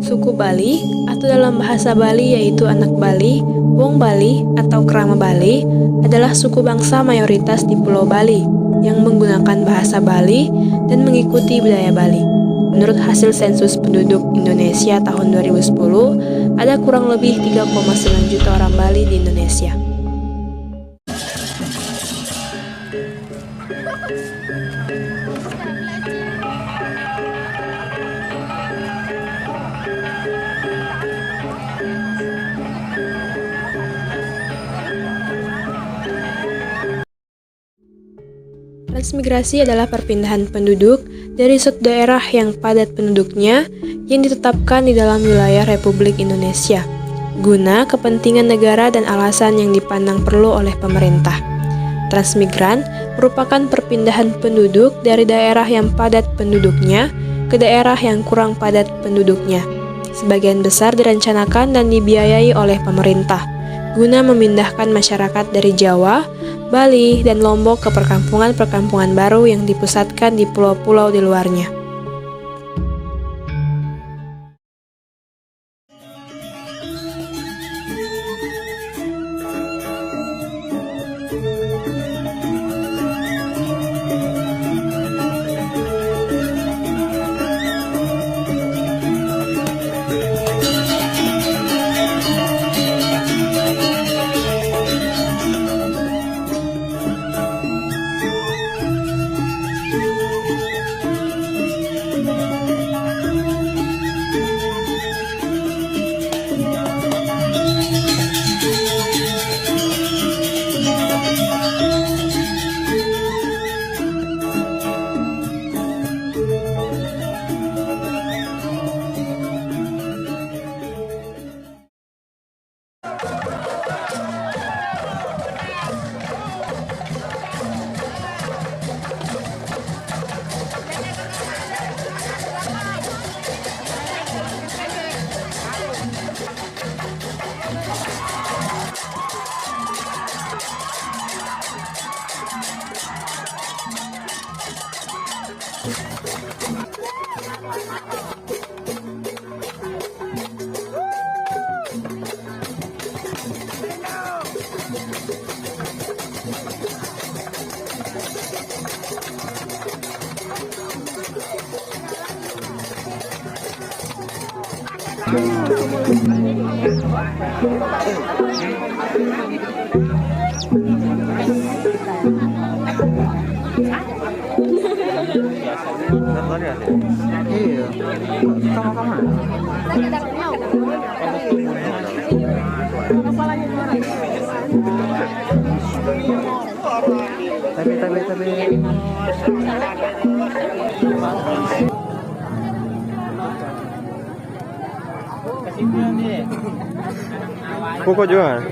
Suku Bali atau dalam bahasa Bali yaitu anak Bali, Wong Bali atau Krama Bali adalah suku bangsa mayoritas di Pulau Bali yang menggunakan bahasa Bali dan mengikuti budaya Bali. Menurut hasil sensus penduduk Indonesia tahun 2010, ada kurang lebih 3,9 juta orang Bali di Indonesia. Transmigrasi adalah perpindahan penduduk dari suatu daerah yang padat penduduknya yang ditetapkan di dalam wilayah Republik Indonesia, guna kepentingan negara dan alasan yang dipandang perlu oleh pemerintah. Transmigran merupakan perpindahan penduduk dari daerah yang padat penduduknya ke daerah yang kurang padat penduduknya. Sebagian besar direncanakan dan dibiayai oleh pemerintah, guna memindahkan masyarakat dari Jawa, Bali, dan Lombok ke perkampungan-perkampungan baru yang dipusatkan di pulau-pulau di luarnya. Pokok juga.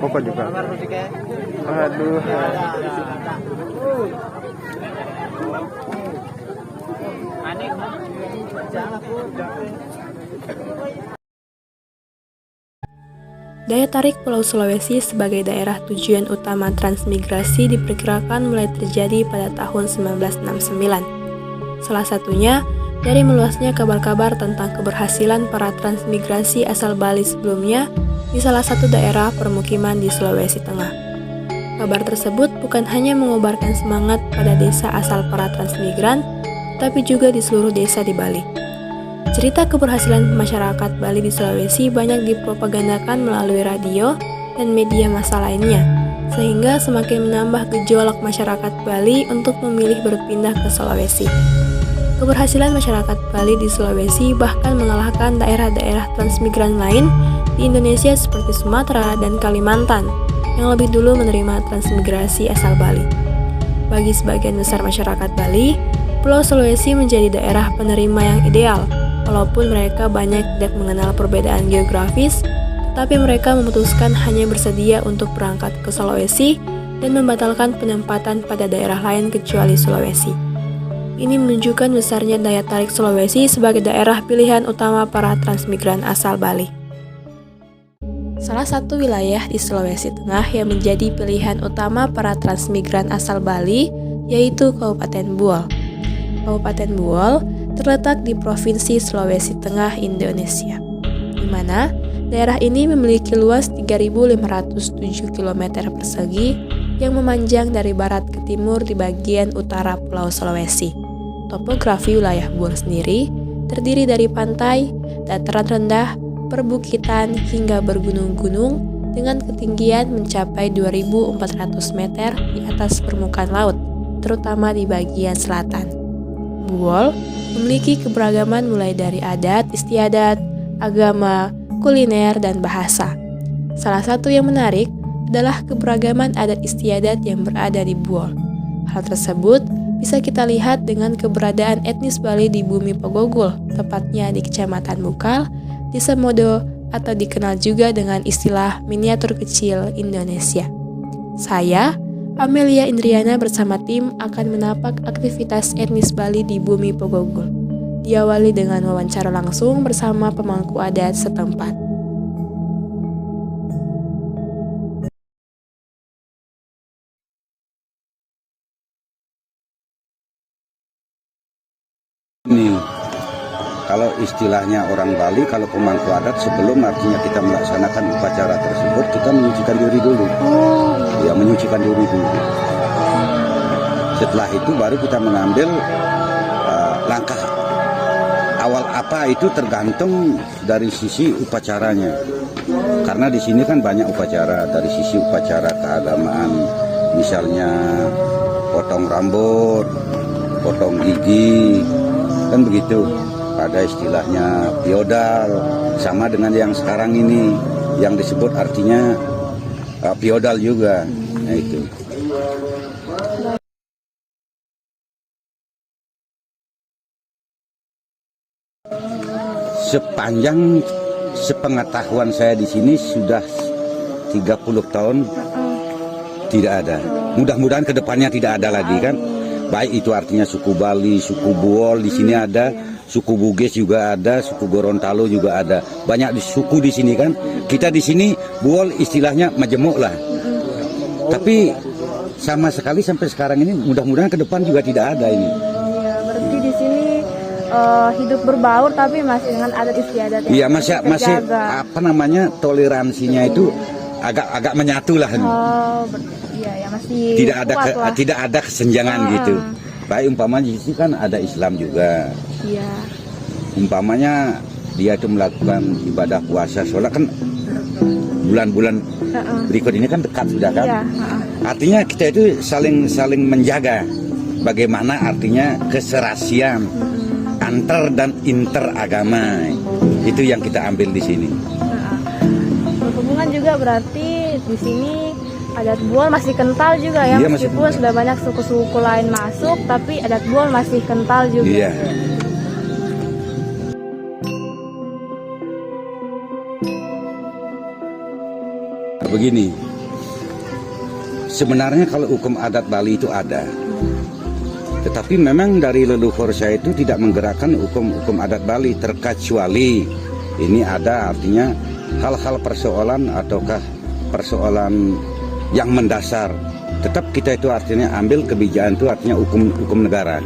Pokok juga. Aduh. Daya tarik Pulau Sulawesi sebagai daerah tujuan utama transmigrasi diperkirakan mulai terjadi pada tahun 1969. Salah satunya dari meluasnya kabar-kabar tentang keberhasilan para transmigrasi asal Bali sebelumnya di salah satu daerah permukiman di Sulawesi Tengah. Kabar tersebut bukan hanya mengobarkan semangat pada desa asal para transmigran, tapi juga di seluruh desa di Bali. Cerita keberhasilan masyarakat Bali di Sulawesi banyak dipropagandakan melalui radio dan media massa lainnya, sehingga semakin menambah gejolak masyarakat Bali untuk memilih berpindah ke Sulawesi. Keberhasilan masyarakat Bali di Sulawesi bahkan mengalahkan daerah-daerah transmigran lain di Indonesia seperti Sumatera dan Kalimantan, yang lebih dulu menerima transmigrasi asal Bali. Bagi sebagian besar masyarakat Bali, Pulau Sulawesi menjadi daerah penerima yang ideal. Walaupun mereka banyak tidak mengenal perbedaan geografis, tetapi mereka memutuskan hanya bersedia untuk berangkat ke Sulawesi dan membatalkan penempatan pada daerah lain kecuali Sulawesi. Ini menunjukkan besarnya daya tarik Sulawesi sebagai daerah pilihan utama para transmigran asal Bali. Salah satu wilayah di Sulawesi Tengah yang menjadi pilihan utama para transmigran asal Bali yaitu Kabupaten Buol. Kabupaten Buol terletak di Provinsi Sulawesi Tengah, Indonesia, di mana daerah ini memiliki luas 3.507 km persegi yang memanjang dari barat ke timur di bagian utara Pulau Sulawesi. Topografi wilayah Buol sendiri terdiri dari pantai, dataran rendah, perbukitan hingga bergunung-gunung dengan ketinggian mencapai 2.400 meter di atas permukaan laut, terutama di bagian selatan. Buol memiliki keberagaman mulai dari adat istiadat, agama, kuliner, dan bahasa. Salah satu yang menarik adalah keberagaman adat istiadat yang berada di Buol. Hal tersebut bisa kita lihat dengan keberadaan etnis Bali di Bumi Pogogol, tepatnya di Kecamatan Bukal, di Semodo, atau dikenal juga dengan istilah miniatur kecil Indonesia. Saya, Amelia Indriana bersama tim akan menapak aktivitas etnis Bali di Bumi Pogogol. Diawali dengan wawancara langsung bersama pemangku adat setempat. Ini kalau istilahnya orang Bali, kalau pemangku adat sebelum artinya kita melaksanakan upacara tersebut, kita menyucikan diri dulu. Ya, menyucikan diri dulu. Setelah itu baru kita mengambil langkah awal apa itu tergantung dari sisi upacaranya. Karena di sini kan banyak upacara, dari sisi upacara keagamaan, misalnya potong rambut, potong gigi, kan begitu. Ada istilahnya piodal, sama dengan yang sekarang ini yang disebut artinya piodal juga. Nah, itu. Sepanjang sepengetahuan saya di sini sudah 30 tahun tidak ada. Mudah-mudahan kedepannya tidak ada lagi kan. Baik itu artinya suku Bali, suku Buol di sini ada. Suku Bugis juga ada, suku Gorontalo juga ada. Banyak suku di sini kan. Kita di sini Buol istilahnya majemuk lah. Tapi sama sekali sampai sekarang ini mudah-mudahan ke depan juga tidak ada ini. Iya, berarti di sini hidup berbaur tapi masih dengan adat istiadat. Iya, masih apa namanya toleransinya itu agak menyatu lah. Iya, ya masih tidak ada kesenjangan gitu. Baik umpamanya di sini kan ada Islam juga. Iya. Umpamanya dia itu melakukan ibadah puasa, sholat kan bulan-bulan berikut ini kan dekat sudah kan. Iya. Artinya kita itu saling menjaga. Bagaimana artinya keserasian antar dan interagama. Itu yang kita ambil di sini. Berhubungan juga berarti di sini adat Buol masih kental juga ya, iya, meskipun sudah banyak suku-suku lain masuk, tapi adat Buol masih kental juga. Iya. Begini, sebenarnya kalau hukum adat Bali itu ada, tetapi memang dari leluhur saya itu tidak menggerakkan hukum adat Bali, terkecuali ini ada artinya hal-hal persoalan ataukah persoalan yang mendasar, tetap kita itu artinya ambil kebijakan itu artinya hukum negara.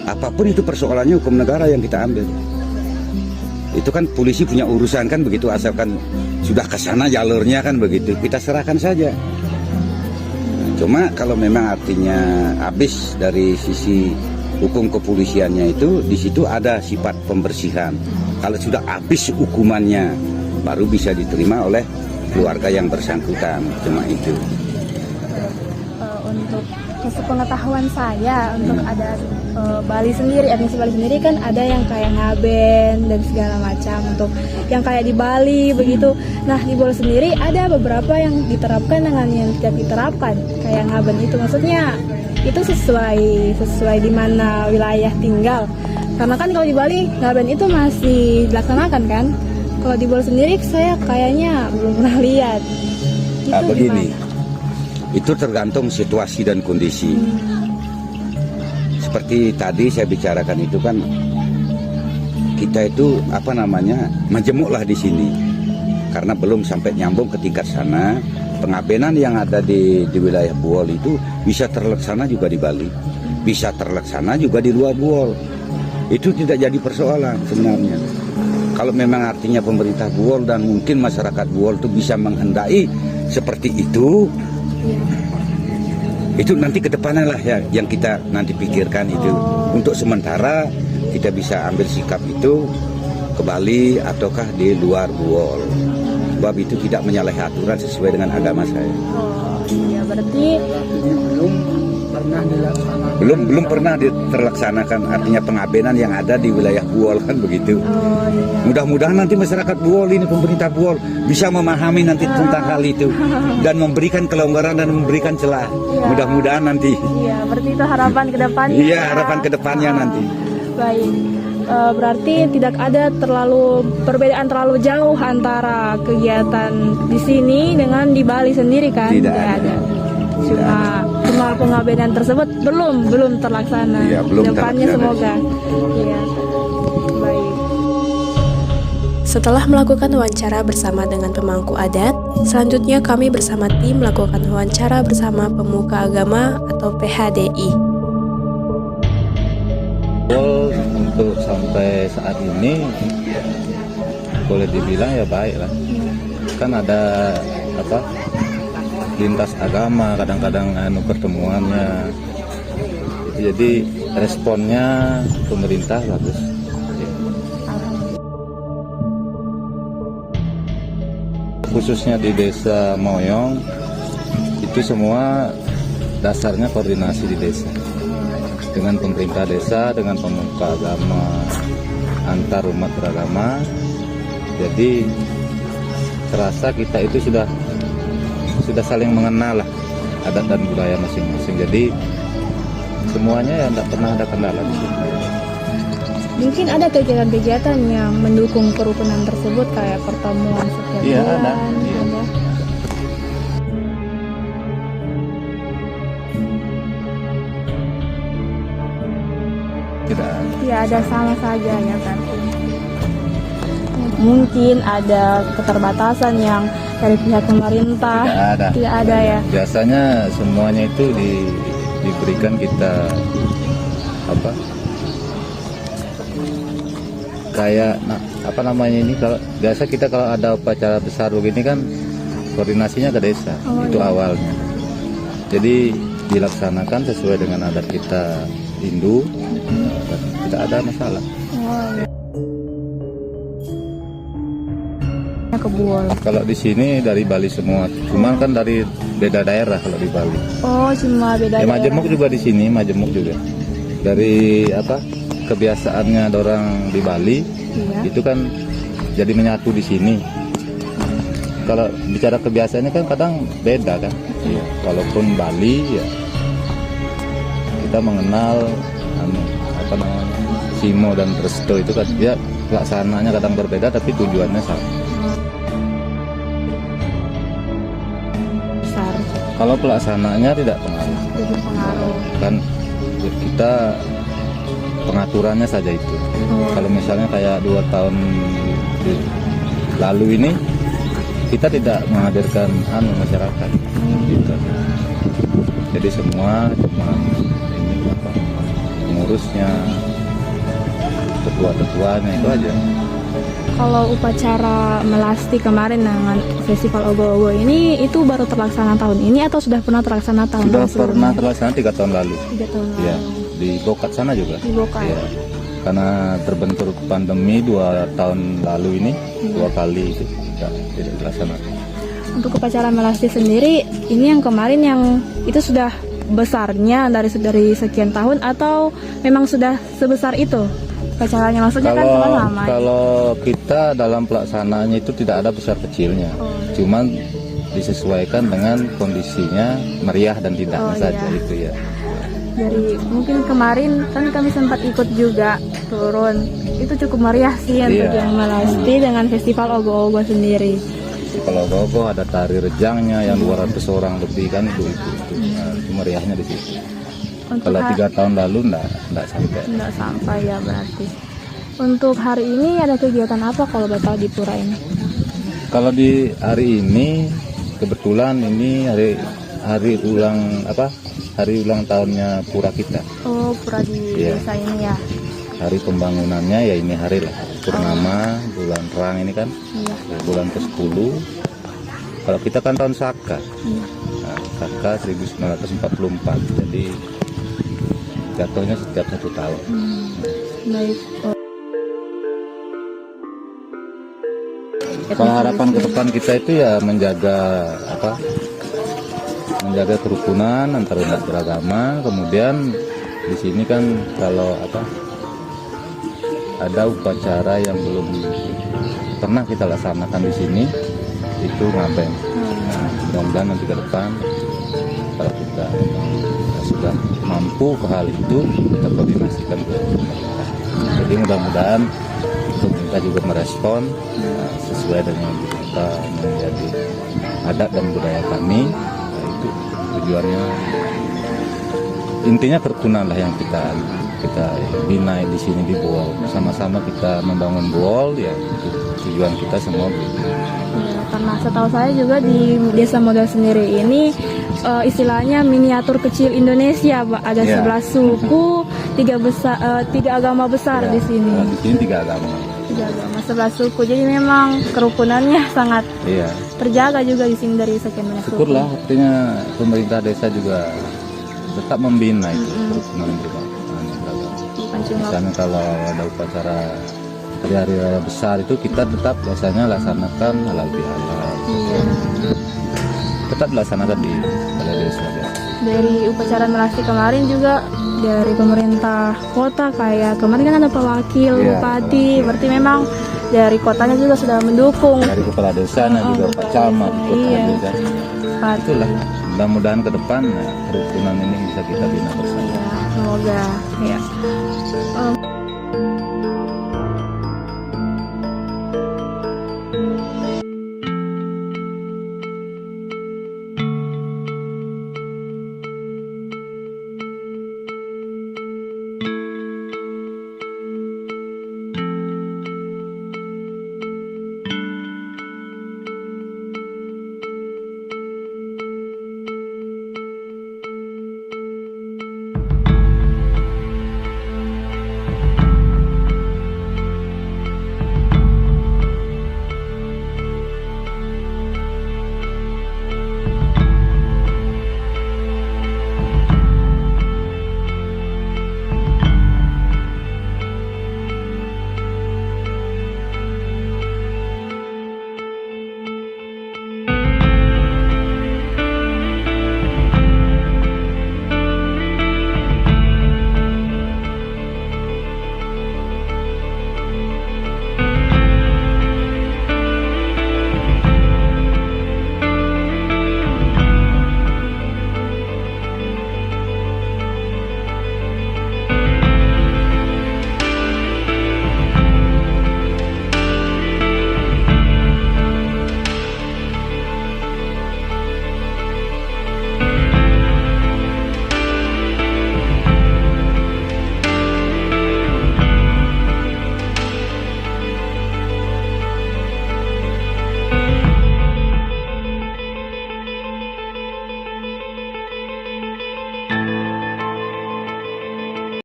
Apapun itu persoalannya hukum negara yang kita ambil. Itu kan polisi punya urusan kan begitu, asalkan sudah ke sana jalurnya kan begitu, kita serahkan saja. Cuma kalau memang artinya habis dari sisi hukum kepolisiannya itu, di situ ada sifat pembersihan. Kalau sudah habis hukumannya, baru bisa diterima oleh keluarga yang bersangkutan. Cuma itu. Untuk Sepengetahuan saya untuk adat Bali sendiri, etnis Bali sendiri kan ada yang kayak ngaben dan segala macam untuk yang kayak di Bali begitu. Nah di Bali sendiri ada beberapa yang diterapkan dengan yang tidak diterapkan, kayak ngaben itu maksudnya itu sesuai di mana wilayah tinggal. Karena kan kalau di Bali ngaben itu masih dilaksanakan kan. Kalau di Bali sendiri saya kayaknya belum pernah lihat. Itu Begini, gimana? itu tergantung situasi dan kondisi. Seperti tadi saya bicarakan itu kan, kita itu majemuklah di sini. Karena belum sampai nyambung ke tingkat sana, pengabenan yang ada di wilayah Buol itu bisa terlaksana juga di Bali, bisa terlaksana juga di luar Buol. Itu tidak jadi persoalan sebenarnya. Kalau memang artinya pemerintah Buol dan mungkin masyarakat Buol itu bisa menghendaki seperti itu, itu nanti ke depannya lah ya yang kita nanti pikirkan itu. Untuk sementara kita bisa ambil sikap itu ke Bali ataukah di luar Buol. Sebab itu tidak menyalahi aturan sesuai dengan agama saya. Oh iya, berarti belum pernah terlaksanakan, artinya pengabenan yang ada di wilayah Buol kan begitu. oh iya. Mudah-mudahan nanti masyarakat Buol ini, pemerintah Buol bisa memahami nanti tentang hal itu dan memberikan kelonggaran dan memberikan celah. Iya. Mudah-mudahan nanti. Iya, berarti itu harapan ke depannya. Iya, harapan ke depannya nanti. Baik. Berarti tidak ada perbedaan terlalu jauh antara kegiatan di sini dengan di Bali sendiri kan? Tidak ada. Cuma pengabenan tersebut belum terlaksana. Iya, belum Depannya terlaksana. semoga. Iya. Baik. Setelah melakukan wawancara bersama dengan pemangku adat, selanjutnya kami bersama tim melakukan wawancara bersama pemuka agama atau PHDI. Untuk sampai saat ini boleh dibilang ya baik lah. Kan ada lintas agama, kadang-kadang pertemuannya. Jadi responnya pemerintah bagus. Khususnya di desa Moyong itu semua dasarnya koordinasi di desa. Dengan pemerintah desa, dengan pemuka agama, antar umat beragama. Jadi terasa kita itu sudah saling mengenal lah adat dan budaya masing-masing. Jadi semuanya ya tidak pernah ada kendala di sini. Mungkin ada kegiatan-kegiatan yang mendukung kerukunan tersebut kayak pertemuan setiap Iya, bulan. ada. Iya. Ya ada sama saja ya kan. Mungkin ada keterbatasan yang dari pihak pemerintah. Tidak ada. Ya. Biasanya semuanya itu diberikan kita kayak ini, kalau biasa kita kalau ada upacara besar begini kan koordinasinya ke desa. Itu iya. awalnya. Jadi dilaksanakan sesuai dengan adat kita Hindu, tidak ada masalah. Iya. Ke Buol. Kalau di sini dari Bali semua, cuman kan dari beda daerah kalau di Bali. Oh, cuma beda Ya, daerah. majemuk juga di sini, majemuk juga. Dari kebiasaannya orang di Bali, Iya. itu kan jadi menyatu di sini. Kalau bicara kebiasaannya kan kadang beda kan. Iya. Walaupun Bali ya kita mengenal Simo dan Resto itu kan dia pelaksananya kadang berbeda tapi tujuannya sama. Besar. Kalau pelaksananya tidak pengaruh. Jadi pengaruh. Kan kita pengaturannya saja itu. Kalau misalnya kayak 2 tahun lalu ini kita tidak menghadirkan masyarakat gitu. Jadi semua cuma pengurusnya, ketua-ketuanya itu aja. Kalau upacara melasti kemarin dengan festival Ogo-Ogo ini itu baru terlaksana tahun ini atau sudah pernah terlaksana tahun Sudah sebelumnya? pernah terlaksana 3 tahun lalu. 3 tahun lalu. Ya, di Bokat sana juga. Di Bokat. Ya. Karena terbentur pandemi 2 tahun lalu ini 2 kali itu tidak dilaksanakan. Untuk upacara melasti sendiri ini yang kemarin yang itu sudah besarnya dari sekian tahun atau memang sudah sebesar itu acaranya? Maksudnya kan teman lama. Kalau kita dalam pelaksanaannya itu tidak ada besar kecilnya, cuman disesuaikan dengan kondisinya meriah dan tidaknya saja itu ya. Jadi mungkin kemarin kan kami sempat ikut juga turun, itu cukup meriah sih untuk yang Melasti dengan festival Ogoh-Ogoh sendiri. Kalau Ogoh-Ogoh ada tari rejangnya yang 200 orang lebih kan itu. Nah, itu meriahnya di situ. Kalau 3 tahun lalu enggak sampai. Enggak sampai ya berarti. Untuk hari ini ada kegiatan apa kalau Bapak di Pura ini? Kalau di hari ini kebetulan ini hari ulang tahunnya pura kita. Oh, pura di desa ini ya. Hari pembangunannya ya ini hari lah purnama bulan Rang ini kan. Bulan ke-10. Kalau kita kan tahun Saka. Nah, Saka 1944. Jadi jatuhnya setiap 1 tahun. Baik. Kalau harapan ke depan kita itu ya menjaga kerukunan antar umat beragama. Kemudian di sini kan kalau ada upacara yang belum pernah kita laksanakan di sini itu ngaben. Nah, mudah-mudahan nanti ke depan kalau kita sudah mampu ke hal itu kita koordinasikan ke pemerintah. Jadi mudah-mudahan pemerintah juga merespon sesuai dengan kita menjadi adat dan budaya kami. Nah, itu tujuannya, intinya kerukunan lah yang kita bina di sini di Bool. Sama-sama kita membangun Bool ya, itu tujuan kita semua. Karena setahu saya juga di Desa Modal sendiri ini istilahnya miniatur kecil Indonesia, Pak. Ada 11 suku, 3 agama besar di sini. Di sini 3 agama. 3 agama, 11 suku. Jadi memang kerukunannya sangat terjaga juga di sini dari sekian banyak suku. Syukurlah, artinya pemerintah desa juga tetap membina itu kerukunan beragama. Misalnya kalau ada upacara hari-hari raya besar itu kita tetap biasanya laksanakan halal bihalal. Tetap dilaksanakan di balai desa. Dari upacara Melasti kemarin juga dari pemerintah kota, kayak kemarin kan ada Pak Wakil, Bupati, berarti memang dari kotanya juga sudah mendukung. Dari kepala desa, juga Pak Camat, desa. Itulah, mudah-mudahan ke depan kerukunan ini bisa kita bina bersama. Semoga ya.